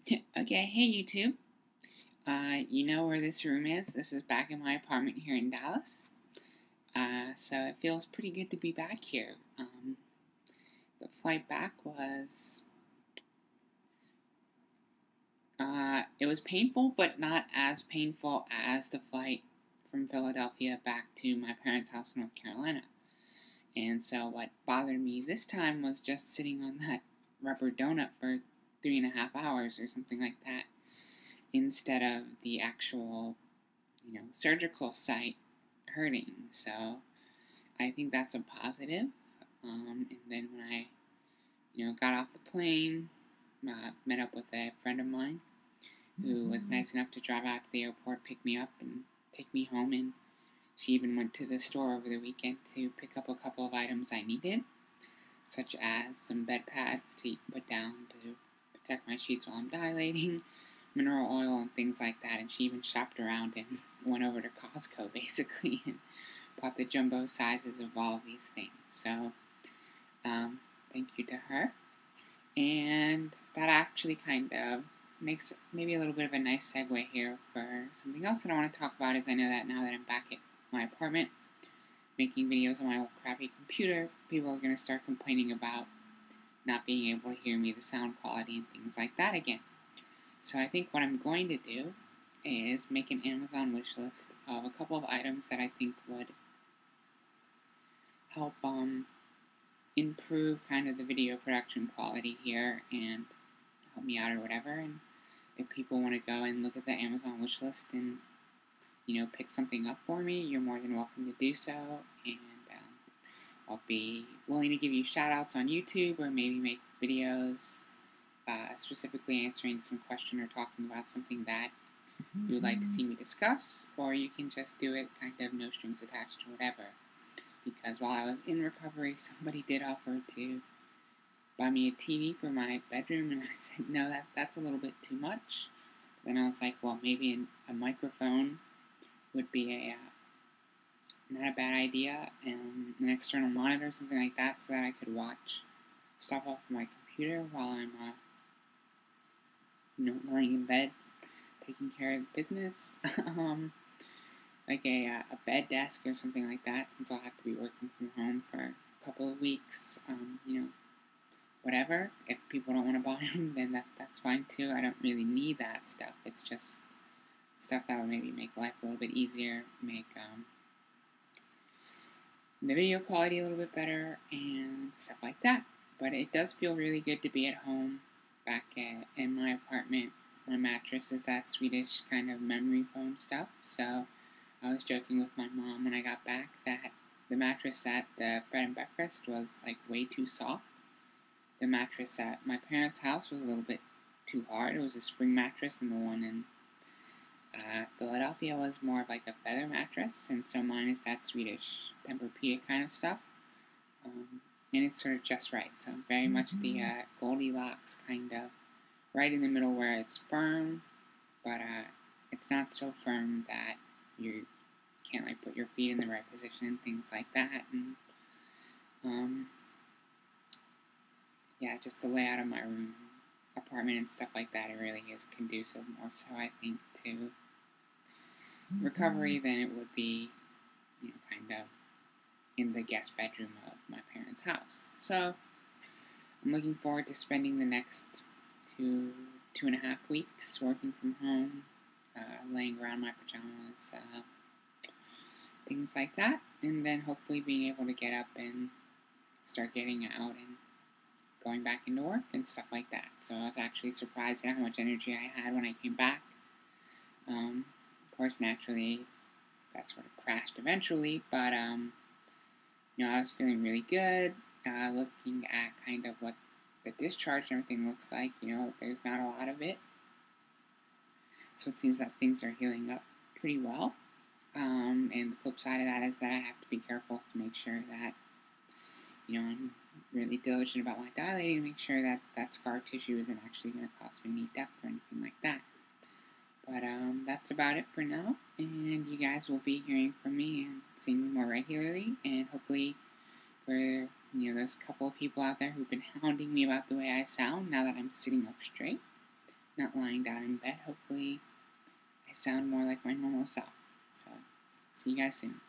Okay, hey YouTube. You know where this room is? This is back in my apartment here in Dallas. So it feels pretty good to be back here. The flight back was, it was painful, but not as painful as the flight from Philadelphia back to my parents' house in North Carolina. And so what bothered me this time was just sitting on that rubber donut for 3.5 hours or something like that, instead of the actual, surgical site hurting. So I think that's a positive. And then when I, got off the plane, met up with a friend of mine who was nice enough to drive out to the airport, pick me up, and take me home. And she even went to the store over the weekend to pick up a couple of items I needed, such as some bed pads to put down to protect my sheets while I'm dilating, mineral oil and things like that. And she even shopped around and went over to Costco basically and bought the jumbo sizes of all of these things. So thank you to her. And that actually kind of makes maybe a little bit of a nice segue here for something else that I want to talk about. Is I know that now that I'm back at my apartment making videos on my old crappy computer, people are going to start complaining about not being able to hear me, the sound quality and things like that again. So I think what I'm going to do is make an Amazon wish list of a couple of items that I think would help improve kind of the video production quality here and help me out or whatever. And if people want to go and look at the Amazon wish list and pick something up for me, you're more than welcome to do so. And I'll be willing to give you shout outs on YouTube, or maybe make videos specifically answering some question or talking about something that you would like to see me discuss, or you can just do it kind of no strings attached or whatever. Because while I was in recovery, somebody did offer to buy me a TV for my bedroom, and I said, no, that's a little bit too much. Then I was like, well, maybe a microphone would be not a bad idea, and an external monitor, something like that, so that I could watch stuff off my computer while I'm, lying in bed, taking care of business. Like a bed desk or something like that, since I'll have to be working from home for a couple of weeks. Whatever. If people don't want to buy them, then that's fine too. I don't really need that stuff. It's just stuff that would maybe make life a little bit easier, make the video quality a little bit better, and stuff like that. But it does feel really good to be at home, back in my apartment. My mattress is that Swedish kind of memory foam stuff, so I was joking with my mom when I got back that the mattress at the bed and breakfast was like way too soft. The mattress at my parents' house was a little bit too hard. It was a spring mattress, and the one in Philadelphia was more of like a feather mattress, and so mine is that Swedish Tempur-Pedic kind of stuff. And it's sort of just right. So very much the Goldilocks kind of right in the middle, where it's firm, but it's not so firm that you can't like put your feet in the right position and things like that. And yeah, just the layout of my room, apartment and stuff like that, it really is conducive more so, I think, to recovery than it would be, kind of in the guest bedroom of my parents' house. So I'm looking forward to spending the next 2.5 weeks working from home, laying around my pajamas, things like that, and then hopefully being able to get up and start getting out and going back into work and stuff like that. So I was actually surprised at how much energy I had when I came back. Of course, naturally, that sort of crashed eventually, but I was feeling really good. Looking at kind of what the discharge and everything looks like, there's not a lot of it. So it seems that things are healing up pretty well. And the flip side of that is that I have to be careful to make sure that, I'm really diligent about my dilating to make sure that that scar tissue isn't actually going to cause me any depth or anything like that. But that's about it for now, and you guys will be hearing from me and seeing me more regularly, and hopefully for those couple of people out there who've been hounding me about the way I sound now that I'm sitting up straight, not lying down in bed. Hopefully I sound more like my normal self. So, see you guys soon.